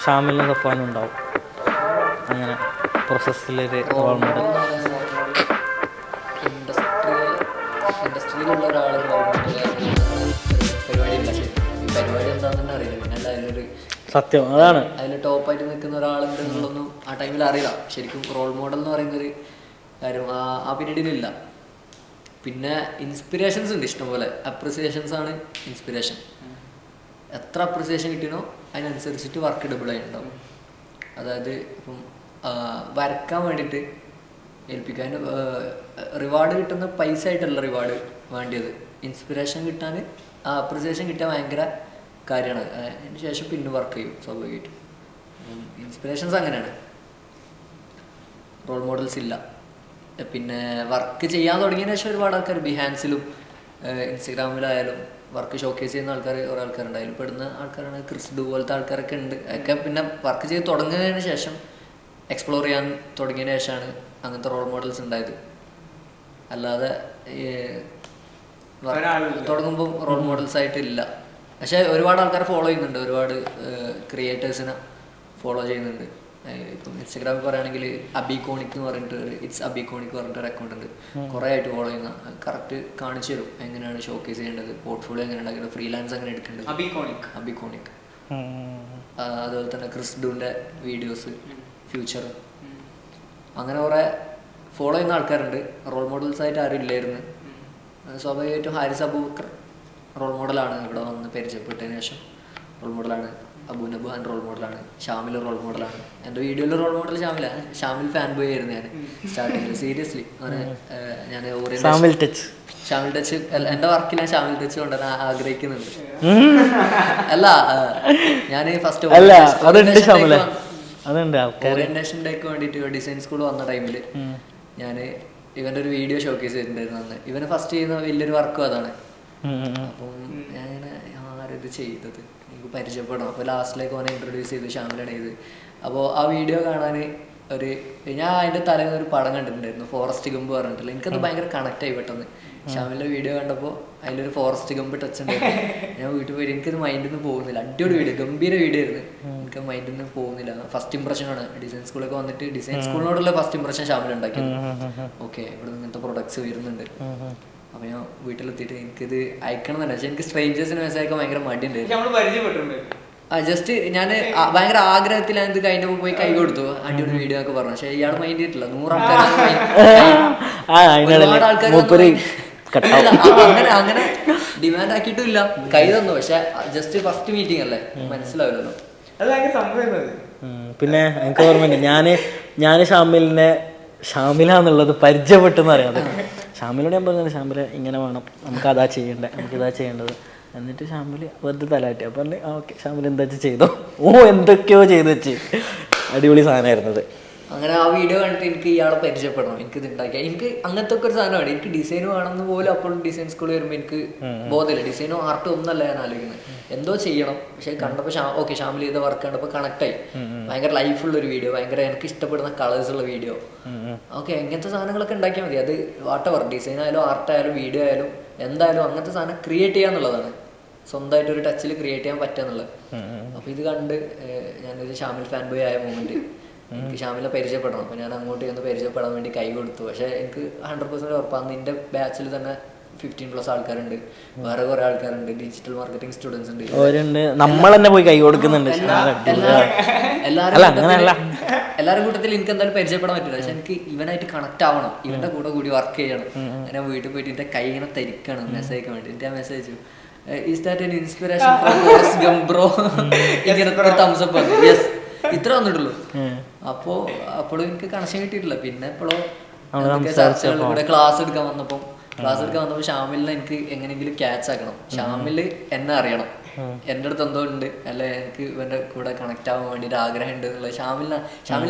ഷാമിലിന് സഫാനും ഉണ്ടാവും. അങ്ങനെ പ്രോസസ്സിലൊരു role model. ഇൻഡസ്ട്രിയിലുള്ള ഒരാൾ റോൾ മോഡൽ പരിപാടി ഇല്ല. ശരി, ഈ പരിപാടി എന്താണെന്ന് അറിയില്ല. പിന്നെ അതിലൊരു സത്യം അതാണ്, അതിൽ ടോപ്പായിട്ട് നിൽക്കുന്ന ഒരാളുണ്ട് എന്നുള്ളതൊന്നും ആ ടൈമിൽ അറിയില്ല. ശരിക്കും റോൾ മോഡൽ എന്ന് പറയുന്നൊരു കാര്യം ആ പീരീഡിലില്ല. പിന്നെ ഇൻസ്പിറേഷൻസ് ഉണ്ട് ഇഷ്ടംപോലെ. അപ്രിസിയേഷൻസ് ആണ് ഇൻസ്പിറേഷൻ. എത്ര അപ്രിസിയേഷൻ കിട്ടിയോ അതിനനുസരിച്ചിട്ട് വർക്ക് ഡബിളായി ഉണ്ടാവും. അതായത് ഇപ്പം വരക്കാൻ വേണ്ടിയിട്ട് ഏൽപ്പിക്കാൻ റിവാർഡ് കിട്ടുന്ന പൈസ ആയിട്ടല്ല റിവാർഡ് വേണ്ടിയത്. ഇൻസ്പിറേഷൻ കിട്ടാൻ അപ്രിസിയേഷൻ കിട്ടാൻ ഭയങ്കര കാര്യമാണ്. അതിന് ശേഷം പിന്നെ വർക്ക് ചെയ്യും സ്വാഭാവികമായിട്ടും. ഇൻസ്പിറേഷൻസ് അങ്ങനെയാണ്. റോൾ മോഡൽസ് ഇല്ല. പിന്നെ വർക്ക് ചെയ്യാൻ തുടങ്ങിയതിന് ശേഷം ഒരുപാട് ആൾക്കാർ ബിഹാൻസിലും ഇൻസ്റ്റഗ്രാമിലായാലും വർക്ക് ഷോക്കേസ് ചെയ്യുന്ന ആൾക്കാർ കുറേ ആൾക്കാരുണ്ട്. അതിൽ പെടുന്ന ആൾക്കാരാണ് ക്രിസ് ഡു പോലത്തെ ആൾക്കാരൊക്കെ ഉണ്ട്. ഒക്കെ പിന്നെ വർക്ക് ചെയ്ത് തുടങ്ങുന്നതിന് ശേഷം എക്സ്പ്ലോർ ചെയ്യാൻ തുടങ്ങിയതിന് ശേഷമാണ് അങ്ങനത്തെ റോൾ മോഡൽസ് ഉണ്ടായത്. അല്ലാതെ തുടങ്ങുമ്പോൾ റോൾ മോഡൽസ് ആയിട്ടില്ല. പക്ഷേ ഒരുപാട് ആൾക്കാരെ ഫോളോ ചെയ്യുന്നുണ്ട്, ഒരുപാട് ക്രിയേറ്റേഴ്സിനെ ഫോളോ ചെയ്യുന്നുണ്ട്. ഇപ്പം ഇൻസ്റ്റഗ്രാമിൽ പറയുകയാണെങ്കിൽ അബികോണിക് എന്ന് പറഞ്ഞിട്ട് ഇറ്റ്സ് അബികോണിക് പറഞ്ഞിട്ട് ഒരു അക്കൗണ്ട് ഉണ്ട്. കുറേ ആയിട്ട് ഫോളോ ചെയ്യുന്ന, കറക്റ്റ് കാണിച്ചു തരും എങ്ങനെയാണ് ഷോക്കേസ് ചെയ്യേണ്ടത്, പോർട്ട്ഫോളിയോ എങ്ങനെ ഉണ്ടാക്കേണ്ടത്, ഫ്രീലാൻസ് എങ്ങനെ എടുക്കേണ്ടത്. അബികോണിക്. അതുപോലെ തന്നെ ക്രിസ് ഡൂൻ്റെ വീഡിയോസ്, ഫ്യൂച്ചർ, അങ്ങനെ കുറേ ഫോളോ ചെയ്യുന്ന ആൾക്കാരുണ്ട്. റോൾ മോഡൽസ് ആയിട്ട് ആരും ഇല്ലായിരുന്നു. സ്വാഭാവികമായിട്ടും ഹാരിസ് അബൂബക്കർ റോൾ മോഡലാണ്. ഇവിടെ വന്ന് പരിചയപ്പെട്ടതിന് ശേഷം റോൾ മോഡലാണ്. അബു നബുഹാൻ റോൾ മോഡലാണ്. ഷാമിൽ റോൾ മോഡലാണ്. എൻ്റെ വീഡിയോയിൽ റോൾ മോഡൽ ഷാമിലാണ്. ഷാമിൽ ഫാൻ ബോയ് ആയിരുന്നു ഞാൻ സ്റ്റാർട്ടിങ്ങിൽ. സീരിയസ്ലി ഞാൻ ഷാമിൽ ടച്ച് എൻ്റെ വർക്കിൽ ഞാൻ ഷാമിൽ ടച്ച് കൊണ്ടുവരാൻ ആഗ്രഹിക്കുന്നുണ്ട്. അല്ല, ഞാൻ ഫസ്റ്റ് ഓറിയന്റേഷൻ ഡേക്ക് വേണ്ടിയിട്ട് ഡിസൈൻ സ്കൂൾ വന്ന ടൈമിൽ ഞാൻ ഇവൻ്റെ ഒരു വീഡിയോ ഷോക്കേസ് ചെയ്തിട്ടുണ്ടായിരുന്നു. അന്ന് ഇവന് ഫസ്റ്റ് ചെയ്യുന്ന വലിയൊരു വർക്കും അതാണ്. അപ്പം ഞാനിങ്ങനെ ആരത് ചെയ്തത് എനിക്ക് പരിചയപ്പെടണം. അപ്പോൾ ലാസ്റ്റിലേക്ക് അവനെ ഇൻട്രൊഡ്യൂസ് ചെയ്തു, ഷാമിലാണ് ചെയ്ത്. അപ്പോൾ ആ വീഡിയോ കാണാൻ ഞാൻ അതിൻ്റെ തലേന്ന് ഒരു പടം കണ്ടിട്ടുണ്ടായിരുന്നു, ഫോറസ്റ്റ് ഗംപ് പറഞ്ഞിട്ടില്ല. എനിക്കത് ഭയങ്കര കണക്റ്റായി പെട്ടെന്ന്. ഷാമിലിൻ്റെ വീഡിയോ കണ്ടപ്പോൾ അതിലൊരു ഫോറസ്റ്റ് ഗംപ് ടച്ച് ഉണ്ടായിരുന്നു. ഞാൻ വീട്ടിൽ പോയി എനിക്കത് മൈൻഡിൽ നിന്ന് പോകുന്നില്ല. അടിപൊളി വീഡിയോ, ഗംഭീര വീഡിയോ ആയിരുന്നു. എനിക്ക് മൈൻഡിൽ നിന്ന് പോകുന്നില്ല. ഫസ്റ്റ് ഇംപ്രഷനാണ്. ഡിസൈൻ സ്കൂളൊക്കെ വന്നിട്ട് ഡിസൈൻ സ്കൂളിനോടുള്ള ഫസ്റ്റ് ഇംപ്രഷൻ ഷാമിൽ ഉണ്ടാക്കിയത്. ഓക്കെ, ഇവിടെ ഇങ്ങനത്തെ പ്രൊഡക്ട്സ് വരുന്നുണ്ട്. അപ്പോൾ ഞാൻ വീട്ടിലെത്തിയിട്ട് എനിക്കിത് അയക്കണം തന്നെ. പക്ഷെ എനിക്ക് സ്ട്രേഞ്ചേഴ്സിന് മെസ്സേജ് അയക്കാൻ ഭയങ്കര മടിയുണ്ടായിരുന്നു. ജസ്റ്റ് ഞാൻ ഭയങ്കര ആഗ്രഹത്തിൽ ഇത് കഴിഞ്ഞപ്പോൾ പോയി കൈ കൊടുത്തു, അടിപൊളി വീഡിയോ ഒക്കെ പറഞ്ഞു. പക്ഷെ ഇയാൾ മൈൻഡ് ചെയ്തിട്ടില്ല. 100 ആൾക്കാർ അങ്ങനെ ഡിമാൻഡ് ആക്കിയിട്ടില്ല, കൈ തന്നു. പക്ഷെ ജസ്റ്റ് ഫസ്റ്റ് മീറ്റിംഗ് അല്ലേ, മനസ്സിലാവില്ലല്ലോ. പിന്നെ എനിക്ക് ഓർമ്മയുണ്ട്, ഞാൻ ഷാമിലാന്നുള്ളത് പരിചയപ്പെട്ടെന്ന് അറിയാതെ ഷാമിലോട് ഞാൻ പറഞ്ഞത്, ഷാമില ഇങ്ങനെ വേണം, നമുക്ക് അതാ ചെയ്യേണ്ടത്, നമുക്കിതാ ചെയ്യേണ്ടത്. എന്നിട്ട് ഷാമില് വെറുതെ തലാട്ടി. അപ്പം പറഞ്ഞു ഓക്കെ ഷാമിൽ എന്താ ചെയ്തോ. എന്തൊക്കെയോ ചെയ്ത് വെച്ച് അടിപൊളി സാധനമായിരുന്നത്. അങ്ങനെ ആ വീഡിയോ കണ്ടിട്ട് എനിക്ക് ഇയാളെ പരിചയപ്പെടണം, എനിക്കിത് ഉണ്ടാക്കിയാൽ എനിക്ക് അങ്ങനത്തെ ഒക്കെ ഒരു സാധനമാണ്. എനിക്ക് ഡിസൈൻ വേണമെന്ന് പോലും അപ്പോഴും ഡിസൈൻ സ്കൂളിൽ വരുമ്പോൾ എനിക്ക് ബോധമില്ല. ഡിസൈനോ ആർട്ടോ ഒന്നല്ല ഞാൻ ആലോചിക്കുന്നത്, എന്തോ ചെയ്യണം. പക്ഷെ കണ്ടപ്പോൾ ഓക്കെ ഷാമിൽ ചെയ്ത വർക്ക് കണ്ടപ്പോൾ കണക്റ്റായി. ഭയങ്കര ലൈഫുള്ളൊരു വീഡിയോ, ഭയങ്കര എനിക്ക് ഇഷ്ടപ്പെടുന്ന കളേഴ്സുള്ള വീഡിയോ. ഓക്കെ, ഇങ്ങനത്തെ സാധനങ്ങളൊക്കെ ഉണ്ടാക്കിയാൽ മതി. അത് വാട്ടെവർ ഡിസൈൻ ആയാലും ആർട്ടായാലും വീഡിയോ ആയാലും എന്തായാലും അങ്ങനത്തെ സാധനം ക്രിയേറ്റ് ചെയ്യാന്നുള്ളതാണ്. സ്വന്തമായിട്ടൊരു ടച്ചിൽ ക്രിയേറ്റ് ചെയ്യാൻ പറ്റുക എന്നുള്ളത്. അപ്പോൾ ഇത് കണ്ട് ഞാനൊരു ഷാമിൽ ഫാൻ ബോയ് ആയ മൊമെന്റ് എനിക്ക് ഷാമിലെ പരിചയപ്പെടണം. അപ്പോൾ ഞാൻ അങ്ങോട്ട് ചെന്ന് പരിചയപ്പെടാൻ വേണ്ടി കൈ കൊടുത്തു. പക്ഷേ എനിക്ക് 100% ഉറപ്പാണ്, നിന്റെ ബാച്ചിൽ തന്നെ 15+ ആൾക്കാരുണ്ട്, വേറെ കുറെ ആൾക്കാരുണ്ട്, ഡിജിറ്റൽ മാർക്കറ്റിംഗ് സ്റ്റുഡൻസ് ഉണ്ട്, നമ്മൾ തന്നെ പോയി കൈ കൊടുക്കുന്നുണ്ട്. എല്ലാവരും കൂട്ടത്തിൽ എനിക്ക് എന്തായാലും പരിചയപ്പെടാൻ പറ്റില്ല. പക്ഷെ എനിക്ക് ഇവനായിട്ട് കണക്ട് ആവണം, ഇവന്റെ കൂടെ കൂടി വർക്ക് ചെയ്യണം. ഞാൻ വീട്ടിൽ പോയിട്ട് എന്റെ കൈ ഇങ്ങനെ തരിക്കാണ് മെസ്സേജ് വേണ്ടി. എന്റെ message is that an inspiration from Forrest Gump bro, ഇങ്ങനെ തംസ് അപ്പ് വന്നു. യെസ്, ഇത്ര വന്നിട്ടുള്ളൂ. അപ്പോഴും എനിക്ക് കണക്ഷൻ കിട്ടിയിട്ടില്ല. പിന്നെ എപ്പോഴോ ചർച്ചകളിലൂടെ ക്ലാസ് എടുക്കാൻ വന്നപ്പോൾ ഷാമിലിനെ എനിക്ക് എങ്ങനെയെങ്കിലും ക്യാച്ച് ആക്കണം. ഷാമിൽ എന്നെ അറിയണം, എൻ്റെ അടുത്ത് എന്തോ ഉണ്ട്, അല്ലെ എനിക്ക് ഇവന്റെ കൂടെ കണക്ട് ആവാൻ വേണ്ടി ഒരു ആഗ്രഹം ഉണ്ട് എന്നുള്ളത് ഷാമിലിനെ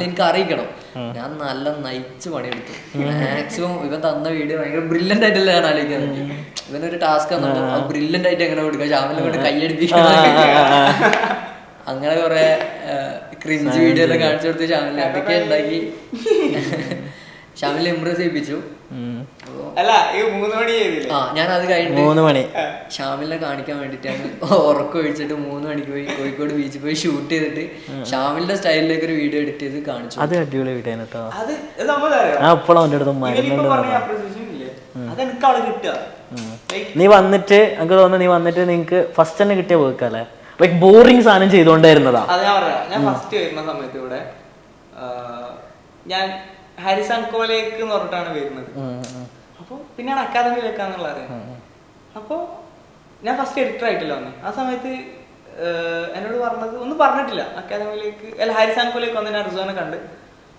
എനിക്ക് അറിയിക്കണം. ഞാൻ നല്ല നയിച്ച് പണിയെടുത്തു. മാക്സിമം ഇവൻ തന്ന വീഡിയോ ഭയങ്കര ബ്രില്യൻ്റ് ആയിട്ടല്ല ഞാൻ ആലോചിക്കുന്നത്. ഇവനൊരു ടാസ്ക് തന്നപ്പോൾ അത് ബ്രില്യൻ്റ് ആയിട്ട് എങ്ങനെ കൊടുക്കുക, ഷാമിലിനെ കൊണ്ട് കൈയടിപ്പിക്കണം. അങ്ങനെ കുറെ ക്രിഞ്ച് വീഡിയോ എല്ലാം കാണിച്ചു കൊടുത്ത് ഷാമിലിനെ അതൊക്കെ ഉണ്ടാക്കി ഷാമിലിനെ ഇംപ്രസ് ചെയ്യിപ്പിച്ചു. അല്ല ഈ 3 മണി ചെയ്തില്ലേ? ആ ഞാൻ അത് കഴിഞ്ഞിട്ട് 3 മണി ഷാമിലിനെ കാണിക്കാൻ വേണ്ടിയിട്ടാണ് ഉറക്കം ഒഴിച്ചിട്ട് 3 മണിക്ക് പോയി കോഴിക്കോട് ബീച്ചിൽ പോയി ഷൂട്ട് ചെയ്തിട്ട് ഷാമിലിന്റെ സ്റ്റൈലിലേക്ക് ഒരു വീഡിയോ എഡിറ്റ് ചെയ്ത് കാണിച്ചു. അത് അടിപൊളി വീഡിയോ കേട്ടോ. അത് സംഭവം ആ ഇപ്പോഴും അവൻ്റെ അടുത്ത് മരുന്നുണ്ട്. അതെനിക്ക് അവിടെ കിട്ടുക. നീ വന്നിട്ട് എനിക്ക് തോന്നുന്നു നീ വന്നിട്ട് നിനക്ക് ഫസ്റ്റ് തന്നെ കിട്ടിയ വർക്കല്ലേ, ലൈക്ക് ബോറിങ് സാധനം ചെയ്തോണ്ടായിരുന്നതാ. അത് ഞാൻ പറയാം. ഞാൻ ഫസ്റ്റ് വരുന്ന സമയത്ത് ഇവിടെ ഞാൻ ഹാരിസ് ആൻഡ് കോയിലേക്ക് എന്ന് പറഞ്ഞിട്ടാണ് വരുന്നത്. അപ്പോൾ പിന്നെയാണ് അക്കാദമിയിലേക്കാന്നുള്ള അറിയാം. അപ്പോൾ ഞാൻ ഫസ്റ്റ് എഡിറ്റർ ആയിട്ടില്ല വന്നേ. ആ സമയത്ത് എന്നോട് പറഞ്ഞത് ഒന്നും പറഞ്ഞിട്ടില്ല. അക്കാദമിയിലേക്ക് അല്ല ഹാരിസ് ആൻഡ് കോയിലേക്ക് വന്ന് ഞാൻ റിസ്വാനെ കണ്ട്.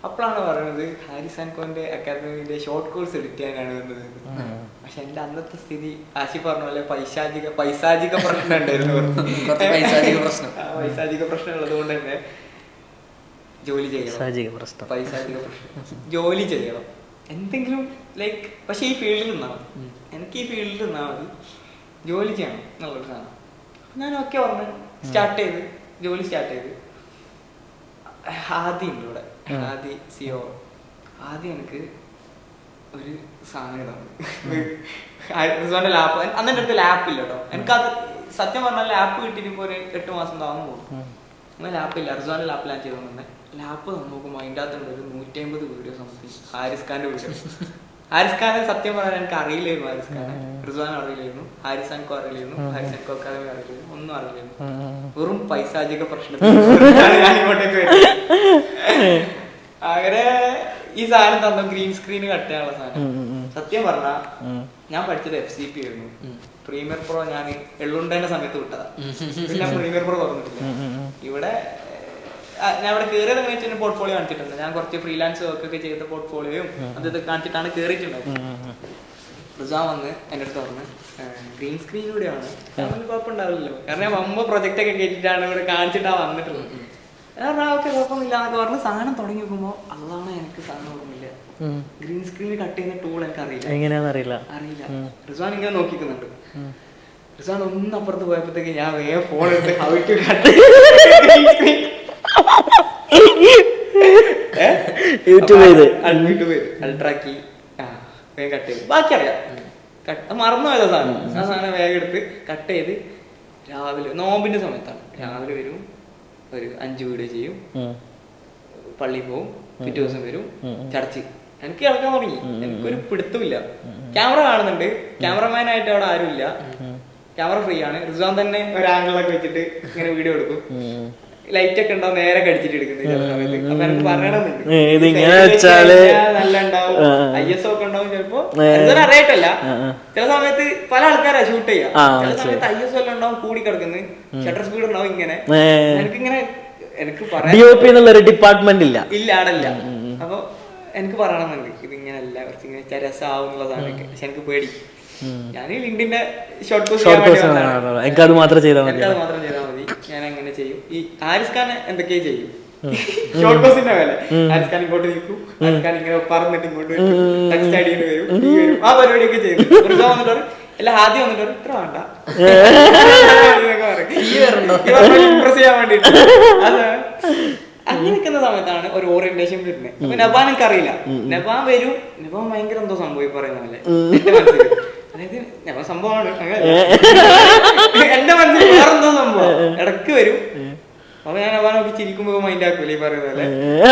അപ്പോഴാണ് പറയുന്നത് ഹാരിസ് ആൻഡ് കോന്റെ അക്കാദമിന്റെ ഷോർട്ട് കോഴ്സ് എഡിറ്റ് ചെയ്യാനാണ് വന്നത്. പക്ഷെ എന്റെ അന്നത്തെ സ്ഥിതി ആശി പറഞ്ഞ പോലെ പൈസാചിക പ്രശ്നം ഉണ്ടായിരുന്നു. പൈസാചിക പ്രശ്നം ഉള്ളത് കൊണ്ട് തന്നെ ജോലി ചെയ്യണം. പൈസാചിക പ്രശ്നം ജോലി ചെയ്യണം എന്തെങ്കിലും ലൈക്ക്. പക്ഷെ ഈ ഫീൽഡിൽ നിന്നാണ് എനിക്ക് ഈ ഫീൽഡിൽ നിന്നാൽ മതി, ജോലി ചെയ്യണം എന്നുള്ളൊരു സാധനം. ഞാൻ ഓക്കെ പറഞ്ഞു സ്റ്റാർട്ട് ചെയ്ത് ജോലി സ്റ്റാർട്ട് ചെയ്ത്. ആദ്യം ഉണ്ട് ഇവിടെ, ആദ്യം സിഒ ആദ്യം എനിക്ക് ഒരു സാധനം തന്നു ലാപ്പ്. അന്ന് എൻ്റെ അടുത്ത് ലാപ്പ് ഇല്ല കേട്ടോ. എനിക്കത് സത്യം പറഞ്ഞാൽ ലാപ്പ് കിട്ടിയിട്ട് ഒരു 8 മാസം താന്നു പോകും. അങ്ങനെ ലാപ്പില്ല. റിസ്വാന്റെ ലാപ്പ് ഞാൻ ചെയ്തു തന്നെ. ലാപ്പ് നോക്കുമ്പോൾ അതിൻ്റെ അകത്തുണ്ട് ഒരു 150 വീഡിയോ സംതിങ് ഹാരിസ് ഖാന്റെ വീഡിയോ. ഹാരിസ് ഖാനെ സത്യം പറയാൻ എനിക്ക് അറിയില്ലായിരുന്നു. ഹാരിസ് ഖാനെ റിസ്വാൻ അറിയില്ലായിരുന്നു, ഹാരിസ് അൻകോ അറിയില്ലായിരുന്നു, ഹാരിസ് അൻകോ അക്കാദമി അറിയില്ലായിരുന്നു, ഒന്നും അറിയില്ലായിരുന്നു. വെറും പൈസാചിക പ്രശ്നം ഞാൻ ഇങ്ങോട്ടേക്ക് വരും. അങ്ങനെ ഈ സാധനം തന്നു, ഗ്രീൻ സ്ക്രീൻ കട്ട് ചെയ്യാനുള്ള സാധനം. സത്യം പറഞ്ഞാ ഞാൻ പഠിച്ചത് FCP ആയിരുന്നു. പ്രീമിയർ പ്രോ ഞാൻ എള്ളുണ്ടേന്റെ സമയത്ത് വിട്ടതാ. പിന്നെ പ്രീമിയർ പ്രോ തുറന്നിട്ടില്ല. ഇവിടെ ഞാൻ ഇവിടെ കയറിയത് എങ്ങനെ വെച്ചാൽ പോർട്ട്ഫോളിയോ കാണിച്ചിട്ടുണ്ട്. ഞാൻ കുറച്ച് ഫ്രീലാൻസ് വർക്ക് ഒക്കെ ചെയ്ത പോർട്ട്ഫോളിയോയും അത് കാണിച്ചിട്ടാണ് കയറിയിട്ടുണ്ടായത്. റിസാ വന്ന് എൻ്റെ അടുത്ത് പറഞ്ഞ് ഗ്രീൻ സ്ക്രീനിലൂടെയാണ്, അതിന് കുഴപ്പമുണ്ടാവില്ലല്ലോ, കാരണം ഞാൻ വമ്പ പ്രൊജക്റ്റ് ഒക്കെ കേട്ടിട്ടാണ് ഇവിടെ കാണിച്ചിട്ടാണ് വന്നിട്ടുള്ളത്. ഓക്കെ കുഴപ്പമൊന്നുമില്ല എന്നൊക്കെ പറഞ്ഞ് സാധനം തുടങ്ങി നോക്കുമ്പോൾ അതാണ് എനിക്ക് സാധനം ഓർമ്മയില്ല. ഗ്രീൻ സ്ക്രീനിൽ കട്ട് ചെയ്യുന്ന ടൂൾ എനിക്ക് അറിയില്ല. റിസ്വാൻ ഇങ്ങനെ നോക്കിക്കുന്നുണ്ട്. റിസ്വാൻ ഒന്നപ്പുറത്ത് പോയപ്പോഴത്തേക്ക് ഞാൻ വേഗം ഫോൺ എടുത്ത് ഹൗറ്റ് കട്ട് യൂട്യൂബ് അൾട്രാക്കി വേഗം കട്ട് ചെയ്ത് ബാക്കി അറിയാം. മറന്നു പോയതാ സാധനം. ആ സാധനം വേഗം എടുത്ത് കട്ട് ചെയ്ത് രാവിലെ നോമ്പിന്റെ സമയത്താണ്. രാവിലെ വരും, ഒരു 5 വീഡിയോ ചെയ്യും, പള്ളിയിൽ പോവും, പിറ്റേ ദിവസം വരും ചർച്ച്. എനിക്ക് കിടക്കാൻ തുടങ്ങി. എനിക്കൊരു പിടുത്തമില്ല. ക്യാമറ കാണുന്നുണ്ട്, ക്യാമറമാൻ ആയിട്ട് അവിടെ ആരുമില്ല, ക്യാമറ ഫ്രീ ആണ്. റിസ്വാൻ തന്നെ ഒരു ആംഗിളൊക്കെ വെച്ചിട്ട് ഇങ്ങനെ വീഡിയോ എടുക്കും. ലൈറ്റ് ഒക്കെ ഉണ്ടാവും, നേരെ കടിച്ചിട്ട് എടുക്കുന്നത് ചില സമയത്ത്. അപ്പൊ എനിക്ക് പറയണമെന്നുണ്ട് നല്ല ഉണ്ടാവും, ISO ഒക്കെ ഉണ്ടാവും. ചിലപ്പോ എന്തൊന്നും അറിയട്ടല്ല, ചില സമയത്ത് പല ആൾക്കാരാ ഷൂട്ട് ചെയ്യാം. ചില സമയത്ത് ISO എല്ലാം ഉണ്ടാവും, കൂടി കിടക്കുന്നത്, ഷട്ടർ സ്പീഡ് ഉണ്ടാവും. ഇങ്ങനെ എനിക്കിങ്ങനെ എനിക്ക് പറയാൻ ഡിപ്പാർട്ട്മെന്റ് ഇല്ല ആടല്ല. അപ്പൊ എനിക്ക് പറയണമെന്നുണ്ട് ഇതിങ്ങനല്ല, കുറച്ച് ഇങ്ങനെ രസമാവും എന്നുള്ള സാധനമൊക്കെ. പക്ഷെ എനിക്ക് പേടി. ഞാൻ ലിങ്കിന്റെ ഷോർട്ട് എനിക്കത് മാത്രം ചെയ്താൽ മതി. ഞാൻ അങ്ങനെ ചെയ്യും. ഈ ഹാരിസ് ഖാൻ എന്തൊക്കെയോ ചെയ്യും ഷോർട്ട് കോഴ്സിന്റെ പോലെ. ഹാരിസ് ഖാൻ ഇങ്ങോട്ട് നിൽക്കും, ഹാരിസ് ഖാൻ ഇങ്ങനെ പറന്നിട്ട് ഇങ്ങോട്ട് ടെക്സ്റ്റ് അടിയിട്ട് വരും. ആ പരിപാടിയൊക്കെ ചെയ്തു. വന്നിട്ട് അല്ല ആദ്യം വന്നിട്ട് ഇത്ര വേണ്ട ഇംപ്രസ് ചെയ്യാൻ വേണ്ടിട്ട്. അത് അങ്ങനെ നിൽക്കുന്ന സമയത്താണ് ഒരു ഓറിയന്റേഷൻ വരുന്നത്. അപ്പൊ നബാൻ എനിക്ക് അറിയില്ല. നബാൻ വരും, നബാൻ ഭയങ്കര എന്തോ സംഭവം പറയുന്ന പോലെ എന്റെ മനസ്സിൽ. അതായത് നബാൻ സംഭവമാണ്, എന്റെ മനസ്സിൽ വേറെന്തോ സംഭവം ഇടക്ക് വരും. അപ്പൊ ഞാൻ നബാൻ നോക്കി ചിരിക്കുമ്പോ മൈൻഡ് ആക്കൂല ഈ പറയുന്ന പോലെ.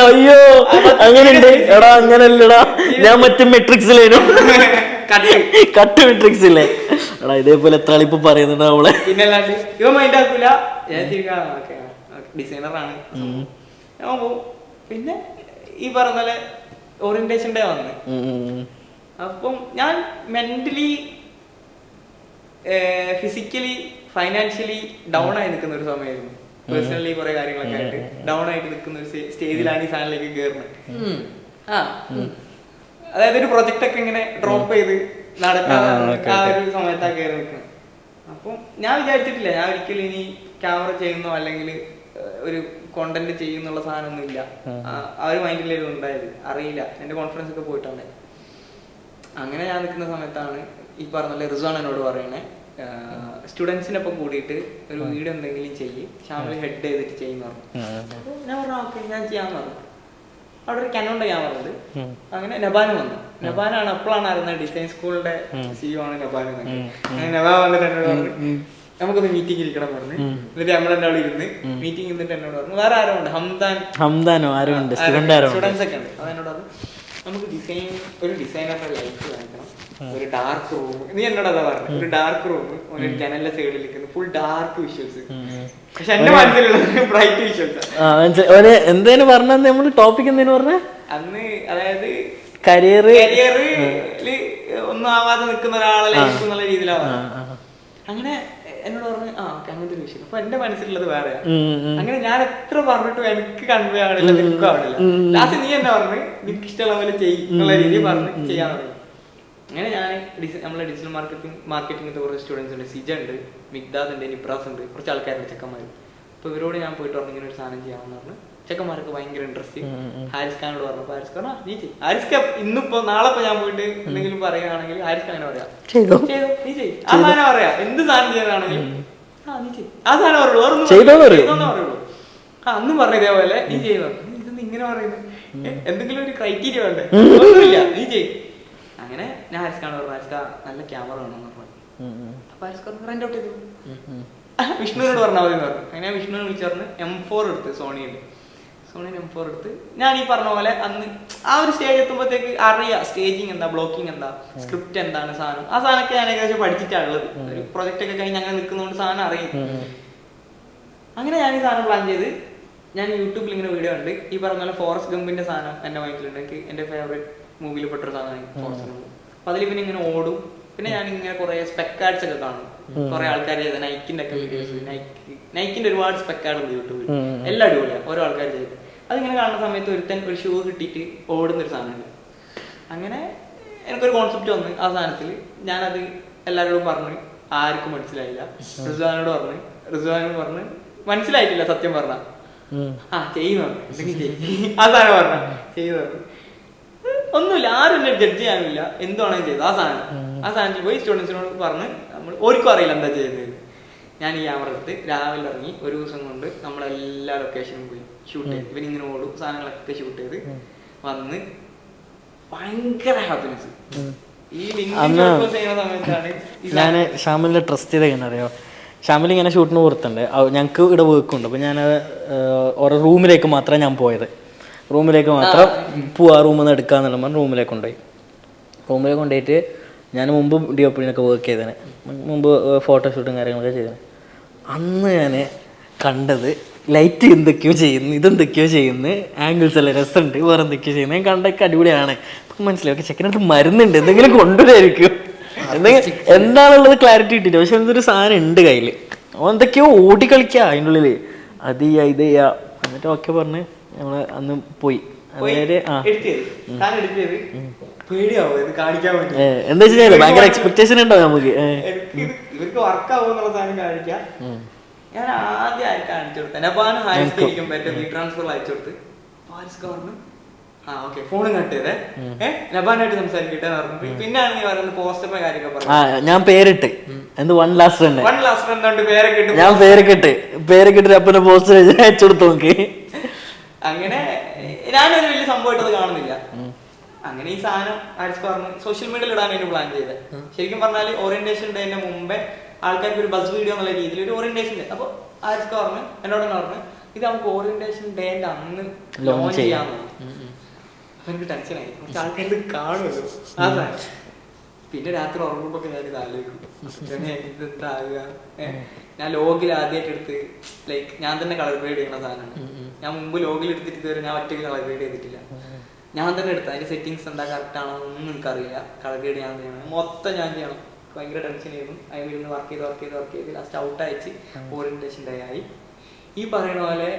അയ്യോ അങ്ങനെയുണ്ട് എടാ, അങ്ങനല്ലടാ, ഞാൻ മറ്റേ മെട്രിക്സിലേനു കട്ട് മെട്രിക്സില്ലേ എടാ, ഇതേപോലെ എത്ര ആളിപ്പോ പറയുന്നുണ്ട് അവളെ. പിന്നെ അല്ലാണ്ട് ഇവ മൈൻഡ് ആക്കൂല. ഞാൻ ഡിസൈനറാണ് ഞാൻ പോവും. പിന്നെ ഈ പറഞ്ഞ പോലെ ഓറിയന്റേഷൻ ഡേ വന്ന്, അപ്പം ഞാൻ മെന്റലി ഫിസിക്കലി ഫൈനാൻഷ്യലി ഡൗൺ ആയി നിൽക്കുന്ന ഒരു സമയമായിരുന്നു. പേഴ്സണലി കുറെ കാര്യങ്ങളൊക്കെ ആയിട്ട് ഡൗൺ ആയിട്ട് നിൽക്കുന്ന ഒരു സ്റ്റേജിലാണ് ഈ സാധനത്തിലേക്ക് കയറുന്നത്. അതായത് ഒരു പ്രൊജക്ട് ഒക്കെ ഇങ്ങനെ ഡ്രോപ്പ് ചെയ്ത് നടക്കാൻ ആ ഒരു സമയത്താണ് കയറി നിൽക്കുന്നത്. അപ്പം ഞാൻ വിചാരിച്ചിട്ടില്ല ഞാൻ ഒരിക്കലും ഇനി ക്യാമറ ചെയ്യുന്നോ അല്ലെങ്കിൽ ഒരു കോണ്ടന്റ് ചെയ്യുന്നുള്ള സാധനമൊന്നും ഇല്ല. ആ ഒരു മൈൻഡിലായിരുന്നു ഉണ്ടായത്. അറിയില്ല, എന്റെ കോൺഫിഡൻസ് ഒക്കെ പോയിട്ടുണ്ട്. അങ്ങനെ ഞാൻ നിൽക്കുന്ന സമയത്താണ് ഈ പറഞ്ഞ റിസ്വാൻ എന്നോട് പറയണേ, സ്റ്റുഡൻസിനൊപ്പം കൂടിയിട്ട് ഒരു വീഡിയോ എന്തെങ്കിലും ചെയ്യും, ഷാമിൽ ഹെഡ് ചെയ്തിട്ട് ചെയ്യുന്ന പറഞ്ഞു. ഞാൻ പറഞ്ഞു ഓക്കെ ഞാൻ ചെയ്യാന്ന് പറഞ്ഞു. അവിടെ ഒരു കനോന്റെ ക്യാമറ ഉണ്ട്. അങ്ങനെ നബാന് വന്നു. നബാനാണ് അപ്പോഴാണ് അറിയുന്നത് ഡിസൈൻ സ്കൂളിന്റെ CEO ആണ് നബാൻ. അങ്ങനെ നബാൻ വന്നിട്ട് എന്നോട് പറഞ്ഞു നമുക്കൊന്ന് മീറ്റിംഗ് ഇരിക്കണം പറഞ്ഞു. എന്നിട്ട് നമ്മളെന്നെ അവിടെ ഇരുന്ന് മീറ്റിംഗ് ഇരുന്നിട്ട് എന്നോട് പറഞ്ഞു വേറെ ആരോ ഉണ്ട്, ഹംദാനോ ആരോ ഉണ്ട്, സ്റ്റുഡൻസ് ഒക്കെ ഉണ്ട്. അതെന്നോട് പറഞ്ഞു നമുക്ക് ഒരു ഡിസൈനറുടെ ലൈഫ് കാണിക്കണം, ഒരു ഡാർക്ക് റൂം. നീ എന്നോട് അതാ പറഞ്ഞു, ഒരു ഡാർക്ക് റൂം, ഒരു ജനലിന്റെ സൈഡിൽ നിൽക്കുന്നു, ഫുൾ ഡാർക്ക് വിഷ്വൽസ്. പക്ഷെ എന്റെ മനസ്സിലുള്ളത് ബ്രൈറ്റ് വിഷ്വൽസ്. എന്തേലും പറഞ്ഞ നമ്മള് ടോപ്പിക് എന്തേലും പറഞ്ഞ അന്ന്, അതായത് കരിയറില് ഒന്നും ആവാതെ നിൽക്കുന്ന ഒരാളെ ലൈഫ് എന്നുള്ള രീതിയിലാണ്. അങ്ങനെ എന്നോട് പറഞ്ഞു അങ്ങനത്തെ ഒരു വിഷയം. അപ്പൊ എന്റെ മനസ്സിലുള്ളത് വേറെയാ. അങ്ങനെ ഞാൻ എത്ര പറഞ്ഞിട്ടും എനിക്ക് കൺവേ ആവണില്ല, നിൽക്കും ആവണില്ല. ലാസ്റ്റ് നീ എന്നാ പറഞ്ഞു നിനക്ക് ഇഷ്ടമുള്ള പോലെ എന്നുള്ള രീതിയിൽ പറഞ്ഞ് ചെയ്യാൻ തുടങ്ങി. അങ്ങനെ ഞാൻ നമ്മളെ ഡിജിറ്റൽ മാർക്കറ്റിംഗിന്റെ കുറച്ച് സ്റ്റുഡൻസ് ഉണ്ട്, സിജ ഉണ്ട്, മിഗ്ദാദ് ഉണ്ട്, നിപ്രാസ് ഉണ്ട്, കുറച്ച് ആൾക്കാരുണ്ട് ചെക്കന്മാർ. അപ്പൊ ഇവരോട് ഞാൻ പോയിട്ട് പറഞ്ഞു ഇങ്ങനെ ഒരു സാധനം ചെയ്യാമെന്ന് പറഞ്ഞു. ചെക്കന്മാർക്ക് ഭയങ്കര ഇൻട്രസ്റ്റ്. ഹാരിസ് ഖാനോട് പറഞ്ഞു. ഹാരിസ് ഖാൻ നീ ചെയ്യും. ഹാരിസ് ഖാൻ ഇന്നിപ്പോ നാളെ ഞാൻ പോയിട്ട് എന്തെങ്കിലും പറയുകയാണെങ്കിൽ ഹാരിസ് ഖാനെ പറയാം ചെയ്തോ നീ ചെയ്യും, ആ സാധനം പറയാ. എന്ത് സാധനം ചെയ്യാനാണെങ്കിലും നീ ചെയ്യും, ആ സാധനം പറയുള്ളൂ, ചെയ്തോന്നേ പറയുള്ളൂ. അന്നും പറഞ്ഞു ഇതേപോലെ നീ ചെയ്യുന്നു. ഇതൊന്നും ഇങ്ങനെ പറയുന്നത് എന്തെങ്കിലും ഒരു ക്രൈറ്റീരിയ വേണ്ടേ? ഒന്നുമില്ല, നീ ചെയ്യും. അങ്ങനെ ഞാൻ ഹാരിസ് ഖാൻ പറഞ്ഞു ഹാരിസ് ഖാൻ നല്ല ക്യാമറ വേണമെന്ന് പറഞ്ഞു. അപ്പൊ ഹാരിസ് ഖാൻ റെന്റ് ഔട്ട് ചെയ്തു. വിഷ്ണുവിനോട് പറഞ്ഞാൽ മതി എന്ന് പറഞ്ഞു. അങ്ങനെ വിഷ്ണുവിനെ വിളിച്ചു പറഞ്ഞ് M4 എടുത്ത്, സോണിയുടെ M4 എടുത്ത് ഞാൻ ഈ പറഞ്ഞ പോലെ അന്ന് ആ ഒരു സ്റ്റേജ് എത്തുമ്പോഴത്തേക്ക് അറിയാം സ്റ്റേജിങ് എന്താ, ബ്ലോക്കിംഗ് എന്താ, സ്ക്രിപ്റ്റ് എന്താണ് സാധനം. ആ സാധനമൊക്കെ ഞാൻ ഏകദേശം പഠിച്ചിട്ടുള്ളത്. ഒരു പ്രൊജക്ട് ഒക്കെ കഴിഞ്ഞ് അങ്ങനെ നിൽക്കുന്നതുകൊണ്ട് സാധനം അറിയും. അങ്ങനെ ഞാൻ ഈ സാധനം പ്ലാൻ ചെയ്ത് ഞാൻ യൂട്യൂബിൽ ഇങ്ങനെ വീഡിയോ ഉണ്ട്. ഈ പറഞ്ഞ പോലെ ഫോറസ്റ്റ് ഗംപിന്റെ സാധനം എന്റെ മൈൻഡിലുണ്ട്. എനിക്ക് എന്റെ ഫേവറേറ്റ് മൂവിയിൽ പെട്ടൊരു സാധനമാണ് ഫോറസ്റ്റ് ഗംപ്. അപ്പൊ അതിൽ പിന്നെ ഇങ്ങനെ ഓടും. പിന്നെ ഞാൻ ഇങ്ങനെ കുറെ സ്പെക്കാർഡ്സ് ഒക്കെ കാണും. കുറെ ആൾക്കാർ ചെയ്ത നൈക്കിന്റെ ഒക്കെ വീഡിയോസ്, നൈക്കിന്റെ ഒരുപാട് സ്പെക്കാർഡ് ഉണ്ട് യൂട്യൂബിൽ, എല്ലാം അടിപൊളിയാണ് ഓരോ ആൾക്കാർ ചെയ്ത്. അതിങ്ങനെ കാണുന്ന സമയത്ത് ഒരു ഷൂ കിട്ടിയിട്ട് ഓടുന്നൊരു സാധനമുണ്ട്. അങ്ങനെ എനിക്കൊരു കോൺസെപ്റ്റ് വന്ന് ആ സാധനത്തിൽ ഞാനത് എല്ലാവരോടും പറഞ്ഞു. ആർക്കും മനസ്സിലായില്ല. റിസ്വാനോട് പറഞ്ഞ് മനസ്സിലായിട്ടില്ല സത്യം പറഞ്ഞ. ചെയ്യുന്നു ആ സാധനം പറഞ്ഞ ചെയ്യുന്നു. ഒന്നുമില്ല, ആരും എന്നെ ജഡ്ജ് ചെയ്യാനില്ല, എന്താണെങ്കിലും ചെയ്തു. ആ സാധനത്തിൽ പോയി സ്റ്റുഡൻസിനോട് പറഞ്ഞ് നമ്മൾ ഓർക്കും അറിയില്ല എന്താ ചെയ്യുന്നത്. ഞാൻ ഈ ക്യാമറ എടുത്ത് രാവിലെ ഇറങ്ങി ഒരു ദിവസം കൊണ്ട് നമ്മളെല്ലാ ലൊക്കേഷനും പോയി ഷൂട്ട് ചെയ്ത്. ഇവനിങ്ങനെ ഓടും, സാധനങ്ങളൊക്കെ ഷൂട്ട് ചെയ്ത് വന്ന് ഭയങ്കര ഹാപ്പിനെസ്. ഈ ചെയ്യുന്ന സമയത്താണ് ഞാൻ ഷാമിലിനെ ട്രസ്റ്റ് ചെയ്ത അറിയോ. ഷാമിൽ ഇങ്ങനെ ഷൂട്ടിന് പുറത്തുണ്ട്, ഞങ്ങൾക്ക് ഇവിടെ വർക്കുണ്ട്. അപ്പോൾ ഞാൻ ഓരോ റൂമിലേക്ക് മാത്രമേ ഞാൻ പോയത്. റൂമിലേക്ക് മാത്രം പോവാ, റൂമിൽ നിന്ന് എടുക്കാന്നുള്ള പറഞ്ഞ് റൂമിലേക്ക് കൊണ്ടുപോയിട്ട് ഞാൻ മുമ്പ് DOP-നൊക്കെ വർക്ക് ചെയ്തേനെ, മുമ്പ് ഫോട്ടോഷൂട്ടും കാര്യങ്ങളൊക്കെ ചെയ്തേനെ. അന്ന് ഞാൻ കണ്ടത് ലൈറ്റ് എന്തൊക്കെയോ ചെയ്യുന്നു, ഇതെന്തൊക്കെയോ ചെയ്യുന്നു, ആംഗിൾസ് എല്ലാം രസമുണ്ട്, വേറെ എന്തൊക്കെയോ ചെയ്യുന്നത് ഞാൻ കണ്ടൊക്കെ അടിപൊളിയാണ്. അപ്പം മനസ്സിലായി ഓക്കെ ചെക്കനടുത്ത് മരുന്നുണ്ട്, എന്തെങ്കിലും കൊണ്ടുവരായിരിക്കും, എന്താണുള്ളത് ക്ലാരിറ്റി കിട്ടിയില്ല. പക്ഷെ എന്തൊരു സാധനം ഉണ്ട് കയ്യിൽ, എന്തൊക്കെയോ ഓടി കളിക്കുക അതിൻ്റെ ഉള്ളിൽ, അത് ചെയ്യാ ഇത് ചെയ്യാ. എന്നിട്ട് ഓക്കെ പറഞ്ഞ് നമ്മള് അന്ന് പോയി. എന്താ വെച്ചാൽ ഭയങ്കര എക്സ്പെക്ടേഷൻ ഉണ്ടാവും നമുക്ക്, ഇവർക്ക് വർക്ക് ആവുന്നുള്ള സാധനം കാണിക്കാം. ഞാൻ ആദ്യം കാണിച്ചു കൊടുത്തു നബാന് ഹാരിസ്കരിക്കും ട്രാൻസ്ഫർ അയച്ചു കൊടുത്ത് ഫോണും കട്ട് ചെയ്തേ നബാനായിട്ട് സംസാരിക്കട്ടെ പറഞ്ഞു. പിന്നെയാണ് നീ പറയുന്നത് പോസ്റ്ററിന്റെ കാര്യമൊക്കെ പറഞ്ഞു. ഞാൻ പേരിട്ട് എന്ത് വൺ ലാസ്റ്റ് പേരൊക്കെ ഇട്ട് ഞാൻ പേരൊക്കെ ഇട്ട് അപ്പനെ പോസ്റ്റർ അയച്ചു കൊടുത്തു നോക്കി. അങ്ങനെ ഞാനൊരു വലിയ സംഭവമായിട്ടത് കാണുന്നില്ല. അങ്ങനെ ഈ സാധനം ഹാരിസ് പറഞ്ഞു സോഷ്യൽ മീഡിയയിൽ ഇടാൻ വേണ്ടി പ്ലാൻ ചെയ്തത്. ശരിക്കും പറഞ്ഞാൽ ഓറിയന്റേഷൻ ഡേന്റെ മുമ്പേ ആൾക്കാർക്ക് ഒരു ബസ് വീഡിയോ എന്നുള്ള രീതിയിൽ ഒരു ഓറിയന്റേഷൻ ഡേ. അപ്പൊ ഹാരിസ് പറഞ്ഞു എന്നോട് പറഞ്ഞു ഇത് നമുക്ക് ഓറിയന്റേഷൻ ഡേന്റെ അന്ന് ലോഞ്ച് ചെയ്യാന്ന്. അപ്പൊ എനിക്ക് ടെൻഷനായി, കുറച്ച് ആൾക്കാർ ഇത് കാണുമല്ലോ ആ സാധനം. പിന്നെ രാത്രി ഉറങ്ങുമ്പോ ഞാൻ ഇത് ആലോചിക്കും ഇതെന്താ ആകുക. ഞാൻ ലോഗിൽ ആദ്യമായിട്ട് എടുത്ത് ലൈക്ക് ഞാൻ തന്നെ കളർ ഗ്രേഡ് ചെയ്യുന്ന സാധനമാണ്. ഞാൻ മുമ്പ് ലോഗിൽ എടുത്തിട്ട് ഇതുവരെ ഞാൻ ഒറ്റയ്ക്ക് കളർ ഗ്രേഡ് ചെയ്തിട്ടില്ല. ഞാൻ തന്നെ എടുത്ത അതിന്റെ സെറ്റിങ്സ് എന്താ കറക്റ്റ് ആണോ ഒന്നും എനിക്കറിയില്ല. കളർ ഗ്രേഡ് ഞാൻ ചെയ്യണം, മൊത്തം ഞാൻ ചെയ്യണം. ഭയങ്കര ടെൻഷൻ ആയിരുന്നു. അതിൽ വർക്ക് ചെയ്ത് ലാസ്റ്റ് ഔട്ട് അയച്ച് ഓറിയന്റേഷൻ ഡേ ആയി. ഈ പറയുന്ന പോലെ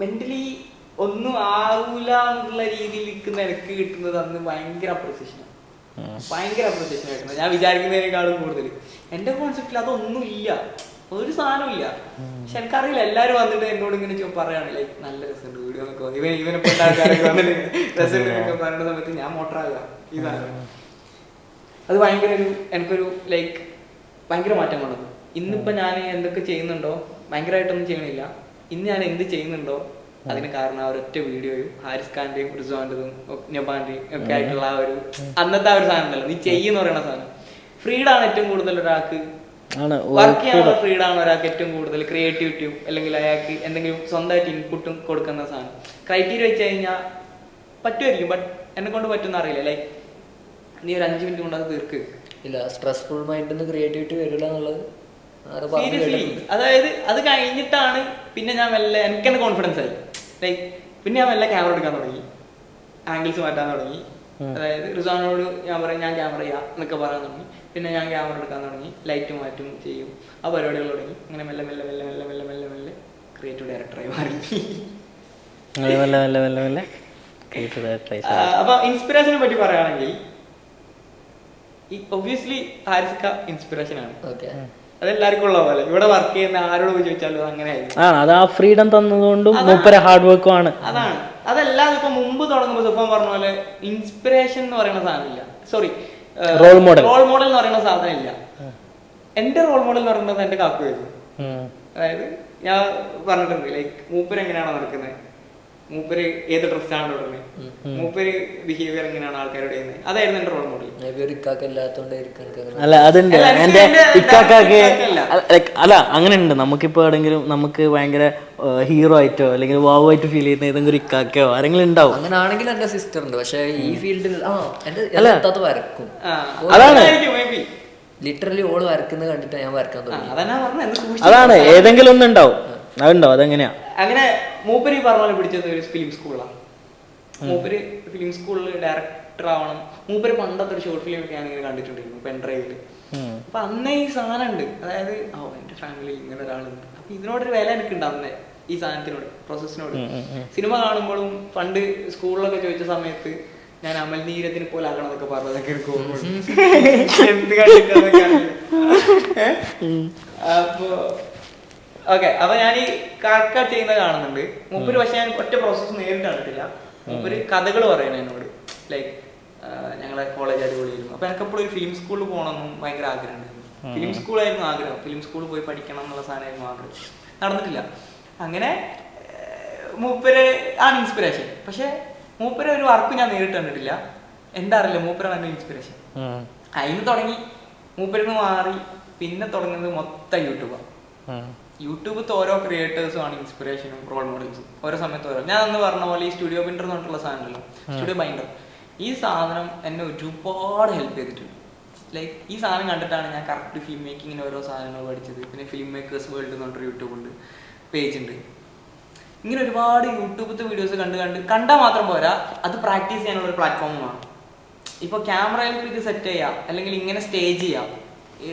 മെന്റലി ഒന്നും ആവൂല എന്നുള്ള രീതിയിൽ നിൽക്കുന്ന എനിക്ക് കിട്ടുന്നത് അന്ന് ഭയങ്കര അപ്രിസിയേഷനാണ്. കിട്ടുന്നത് ഞാൻ വിചാരിക്കുന്നതിനേക്കാളും കൂടുതൽ. എന്റെ കോൺസെപ്റ്റിൽ അതൊന്നും ഇല്ല, ഒരു സാധനം ഇല്ല. പക്ഷെ എനിക്കറിയില്ല, എല്ലാരും വന്നിട്ട് എന്നോട് ഇങ്ങനെ പറയാണ് ലൈക്ക് നല്ല രസമുണ്ട് വീഡിയോ എന്നൊക്കെ ഇവനെ പെട്ട ആൾക്കാരൊക്കെ വന്നിട്ട് രസമുണ്ടൊക്കെ പറയുന്ന സമയത്ത് ഞാൻ മോട്ടറാകുക ഈ സാധനം. അത് ഭയങ്കര എനിക്കൊരു ലൈക്ക് ഭയങ്കര മാറ്റം കൊണ്ടത്. ഇന്നിപ്പോ ഞാൻ എന്തൊക്കെ ചെയ്യുന്നുണ്ടോ ഭയങ്കരമായിട്ടൊന്നും ചെയ്യണില്ല. ഇന്ന് ഞാൻ എന്ത് ചെയ്യുന്നുണ്ടോ അതിന് കാരണം ആ ഒരൊറ്റ വീഡിയോയും ഹാരിസ് ഖാന്റെയും റിസ്വാന്റെതും നബാന്റെയും ഒക്കെ ആയിട്ടുള്ള ആ ഒരു അന്നത്തെ ആ ഒരു സാധനം ഉണ്ടല്ലോ, നീ ചെയ്യുന്ന പറയുന്ന സാധനം. ഫ്രീഡാണ് ഏറ്റവും കൂടുതൽ ഒരാൾക്ക് വർക്ക് ചെയ്യാനുള്ള ഫ്രീഡാണ് ഒരാൾക്ക് ഏറ്റവും കൂടുതൽ ക്രിയേറ്റിവിറ്റിയും അല്ലെങ്കിൽ അയാൾക്ക് എന്തെങ്കിലും സ്വന്തമായിട്ട് ഇൻപുട്ടും കൊടുക്കുന്ന സാധനം. ക്രൈറ്റീരിയ വെച്ച് കഴിഞ്ഞാൽ പറ്റുമായിരിക്കും, ബട്ട് എന്നെ കൊണ്ട് പറ്റുന്ന അറിയില്ല. ലൈക്ക് നീ ഒരു 5 മിനിറ്റ് കൊണ്ട് അത് തീർക്ക്. ഇല്ല, സ്ട്രെസ്ഫുൾ മൈൻഡിൽ ക്രിയേറ്റിവിറ്റി വരില്ല എന്നുള്ളത് സീരിയസ്ലി. അതായത് അത് കഴിഞ്ഞിട്ടാണ് പിന്നെ ഞാൻ മെല്ലെ എനിക്ക് തന്നെ കോൺഫിഡൻസ് ആയി. ലൈക്ക് പിന്നെ ഞാൻ മെല്ലെ ക്യാമറ എടുക്കാൻ തുടങ്ങി, ആംഗിൾസ് മാറ്റാൻ തുടങ്ങി. അതായത് റിസാനോട് ഞാൻ പറയും ഞാൻ ക്യാമറ ചെയ്യാം എന്നൊക്കെ പറയാൻ തുടങ്ങി. പിന്നെ ഞാൻ ക്യാമറ എടുക്കാൻ തുടങ്ങി, ലൈറ്റ് മാറ്റും ചെയ്യും, ആ പരിപാടികൾ തുടങ്ങി. അങ്ങനെ മെല്ലെ മെല്ലെ മെല്ലെ മെല്ലെ മെല്ലെ മെല്ലെ മെല്ലെ ക്രിയേറ്റീവ് ഡയറക്ടറായി മാറി. അപ്പൊ ഇൻസ്പിറേഷനെ പറ്റി പറയുകയാണെങ്കിൽ ഒബ്വിയസ്ലി ഹാരിസ് ഇൻസ്പിറേഷൻ ആണ്. അതെല്ലാവർക്കും ഉള്ള പോലെ ഇവിടെ വർക്ക് ചെയ്യുന്ന ആരോട് ചോദിച്ചാലും അങ്ങനെ അത് ആ ഫ്രീഡം തന്നതുകൊണ്ടും ഹാർഡ് വർക്കും ആണ്. അതാണ്. അതല്ലാതെ ഇപ്പൊ മുമ്പ് തുടങ്ങുമ്പോൾ സുഫാൻ പറഞ്ഞ പോലെ ഇൻസ്പിറേഷൻ എന്ന് പറയുന്ന സാധനമില്ല. സോറി, റോൾ മോഡൽ എന്ന് പറയുന്ന സാധനം ഇല്ല. എന്റെ റോൾ മോഡൽ എന്ന് പറയുന്നത് എന്റെ കാക്കുവായിരുന്നു. അതായത് ഞാൻ പറഞ്ഞിട്ടുണ്ട്, ലൈക്ക് മൂപ്പര് എങ്ങനെയാണോ നടക്കുന്നത്, മൂപ്പര് ഏത് ഡ്രസ്സാണ് ഇടുന്നത്, മൂപ്പര് ബിഹേവിയർ എങ്ങനെയാണ് ആൾക്കാരോട് ചെയ്യുന്നത്, അതായിരുന്നു എന്റെ റോൾ മോഡൽ. അല്ല അതുണ്ട് എന്റെ ഇക്കാക്ക്. അല്ല അങ്ങനെ ഉണ്ട്. നമുക്കിപ്പോ എവിടെങ്കിലും നമുക്ക് ഭയങ്കര ഹീറോ ആയിട്ടോ അല്ലെങ്കിൽ വാവോ ആയിട്ട് ഫീൽ ചെയ്യുന്ന ഏതെങ്കിലും ഇക്കാക്കയോ ആരെങ്കിലും ഉണ്ടാവും. അങ്ങനെ ആണെങ്കിൽ എന്റെ സിസ്റ്റർ ഉണ്ട്, പക്ഷെ ഈ ഫീൽഡിൽ വരക്കും. അതാണ് ലിറ്ററലി ഓള് വരക്കുന്നത് കണ്ടിട്ട് ഞാൻ വരക്കാൻ തുടങ്ങി. അതാണ് ഏതെങ്കിലും ഒന്നുണ്ടാവും, അതുണ്ടാവും. അതെങ്ങനെയാ അങ്ങനെ മൂപ്പര് പറഞ്ഞ പോലെ പിടിച്ചത് ഒരു ഫിലിം സ്കൂളാണ്. മൂപ്പര് ഫിലിം സ്കൂളിൽ ഡയറക്ടർ ആവണം. മൂപ്പര് പണ്ടത്തെ ഒരു ഷോർട്ട് ഫിലിം ഒക്കെ ഞാനിങ്ങനെ കണ്ടിട്ടുണ്ടായിരുന്നു പെൻഡ്രൈവില്. അപ്പൊ അന്നേ ഈ സാധനം ഉണ്ട്. അതായത് എന്റെ ഫാമിലിയിൽ ഇങ്ങനെ ഒരാളുണ്ട്. അപ്പൊ ഇതിനോടൊരു വില എനിക്കുണ്ട് അന്നേ, ഈ സാധനത്തിനോട്, പ്രോസസ്സിനോട്. സിനിമ കാണുമ്പോഴും പണ്ട് സ്കൂളിലൊക്കെ ചോദിച്ച സമയത്ത് ഞാൻ അമൽ നീരത്തിനെ പോലെ ആകണം എന്നൊക്കെ പറഞ്ഞതൊക്കെ എനിക്ക് എന്ത് കണ്ടിട്ടൊക്കെ. അപ്പൊ ഓക്കെ, അപ്പൊ ഞാൻ ഈ കാക്ക ചെയ്യുന്നത് കാണുന്നുണ്ട്. മൂപ്പര് പക്ഷെ ഞാൻ ഒറ്റ പ്രോസസ്സ് നേരിട്ട് കണ്ടിട്ടില്ല. മൂപ്പര് കഥകൾ പറയണ എന്നോട്, ലൈക്ക് ഞങ്ങളെ കോളേജ് അടിപൊളിയായിരുന്നു. അപ്പൊ എനിക്കെപ്പോഴും ഒരു ഫിലിം സ്കൂളിൽ പോകണമെന്നും ഭയങ്കര ആഗ്രഹം ഉണ്ടായിരുന്നു. ഫിലിം സ്കൂളായിരുന്നു ആഗ്രഹം, ഫിലിം സ്കൂളിൽ പോയി പഠിക്കണം എന്നുള്ള സാധനമായിരുന്നു ആഗ്രഹം. നടന്നിട്ടില്ല. അങ്ങനെ മൂപ്പര് ആണ് ഇൻസ്പിറേഷൻ. പക്ഷെ മൂപ്പര് ഒരു വർക്ക് ഞാൻ നേരിട്ട് കണ്ടിട്ടില്ല. എന്താ അറിയില്ല, മൂപ്പരാണ് എൻ്റെ ഇൻസ്പിറേഷൻ. അതിന് തുടങ്ങി, മൂപ്പരിന്ന് മാറി പിന്നെ തുടങ്ങുന്നത് മൊത്തം യൂട്യൂബാണ്. യൂട്യൂബിലത്തെ ഓരോ ക്രിയേറ്റേഴ്സും ആണ് ഇൻസ്പിറേഷനും റോൾ മോഡൽസും. ഓരോ സമയത്ത് ഓരോ. ഞാൻ അന്ന് പറഞ്ഞ പോലെ ഈ സ്റ്റുഡിയോ ബൈൻഡർ എന്ന് പറഞ്ഞിട്ടുള്ള സാധനമല്ലോ, സ്റ്റുഡിയോ ബൈൻഡർ, ഈ സാധനം എന്നെ ഒരുപാട് ഹെൽപ്പ് ചെയ്തിട്ടുണ്ട്. ലൈക്ക് ഈ സാധനം കണ്ടിട്ടാണ് ഞാൻ കറക്റ്റ് ഫിലിം മേക്കിങ്ങിന് ഓരോ സാധനങ്ങൾ പഠിച്ചത്. പിന്നെ ഫിലിം മേക്കേഴ്സ് വേൾഡ് എന്ന് പറഞ്ഞൊരു യൂട്യൂബ് ഉണ്ട്, പേജ് ഉണ്ട്. ഇങ്ങനെ ഒരുപാട് യൂട്യൂബിലത്തെ വീഡിയോസ് കണ്ടാൽ മാത്രം പോരാ, അത് പ്രാക്ടീസ് ചെയ്യാനുള്ള ഒരു പ്ലാറ്റ്ഫോമാണ്. ഇപ്പോൾ ക്യാമറയിൽ ഇത് സെറ്റ് ചെയ്യാം, അല്ലെങ്കിൽ ഇങ്ങനെ സ്റ്റേജ് ചെയ്യാം,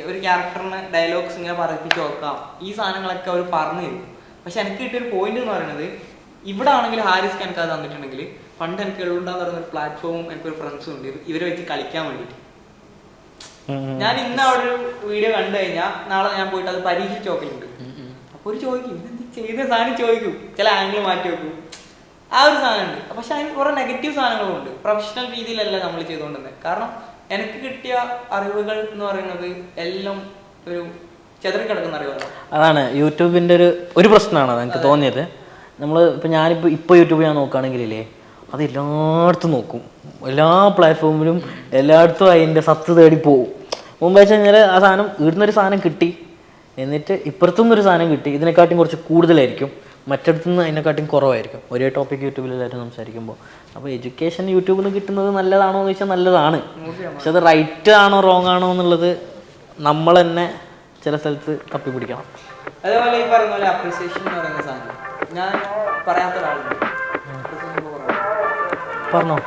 ഒരു ക്യാരക്ടറിന് ഡയലോഗ്സ് ഇങ്ങനെ പറയിപ്പിച്ച് നോക്കാം, ഈ സാധനങ്ങളൊക്കെ അവർ പറഞ്ഞു തരും. പക്ഷെ എനിക്ക് കിട്ടിയൊരു പോയിന്റ് എന്ന് പറയുന്നത്, ഇവിടെ ആണെങ്കിൽ ഹാരിസ് എനിക്ക് അത് തന്നിട്ടുണ്ടെങ്കിൽ, പണ്ട് എനിക്ക് എഴുതുണ്ടാന്ന് പറയുന്ന ഒരു പ്ലാറ്റ്ഫോമും എനിക്കൊരു ഫ്രണ്ട്സും ഉണ്ട് ഇവരെ വെച്ച് കളിക്കാൻ വേണ്ടിയിട്ട്. ഞാൻ ഇന്ന് അവിടെ ഒരു വീഡിയോ കണ്ടു കഴിഞ്ഞാൽ നാളെ ഞാൻ പോയിട്ട് അത് പരീക്ഷിച്ച് നോക്കലുണ്ട്. അപ്പൊ ഒരു ചോദിക്കും, ഇതെന്ത് ചെയ്ത സാധനം ചോദിക്കും, ചില ആംഗിൾ മാറ്റി വെക്കും, ആ ഒരു സാധനം ഉണ്ട്. പക്ഷെ അതിന് കുറെ നെഗറ്റീവ് സാധനങ്ങളും ഉണ്ട്. പ്രൊഫഷണൽ രീതിയിലല്ല നമ്മൾ ചെയ്തുകൊണ്ടിരുന്നത്. കാരണം എനിക്ക് കിട്ടിയ അറിവുകൾ എന്ന് പറയുന്നത് എല്ലാം ഒരു ചെതറിക്കിടക്കുന്ന അറിവുകളാണ്. അതാണ് യൂട്യൂബിൻ്റെ ഒരു പ്രശ്നമാണ് എനിക്ക് തോന്നിയത്. നമ്മൾ ഇപ്പോൾ യൂട്യൂബ് ഞാൻ നോക്കുകയാണെങ്കിലേ, അത് എല്ലായിടത്തും നോക്കും, എല്ലാ പ്ലാറ്റ്ഫോമിലും എല്ലായിടത്തും അതിൻ്റെ സത്ത് തേടി പോകും. മുമ്പ് വെച്ച് കഴിഞ്ഞാൽ ആ സാധനം ഇവിടുന്നൊരു സാധനം കിട്ടി, എന്നിട്ട് ഇപ്പുറത്തുനിന്നൊരു സാധനം കിട്ടി, ഇതിനെക്കാട്ടും കുറച്ച് കൂടുതലായിരിക്കും, മറ്റിടത്തുനിന്ന് അതിനെക്കാട്ടും കുറവായിരിക്കും ഒരേ ടോപ്പിക് യൂട്യൂബിൽ എല്ലാവരും സംസാരിക്കുമ്പോൾ. അപ്പോൾ എഡ്യൂക്കേഷൻ യൂട്യൂബിൽ നിന്ന് കിട്ടുന്നത് നല്ലതാണോ എന്ന് ചോദിച്ചാൽ നല്ലതാണ്. പക്ഷെ അത് റൈറ്റ് ആണോ റോങ് ആണോ എന്നുള്ളത് നമ്മൾ തന്നെ ചില സ്ഥലത്ത് തപ്പിപ്പിടിക്കണം. അതേപോലെ ഈ പറയുന്ന പോലെ അപ്രിസിയേഷൻ എന്ന് പറയുന്ന സാധനം ഞാൻ പറയാത്ത ഒരാളുണ്ട്. പറഞ്ഞോ.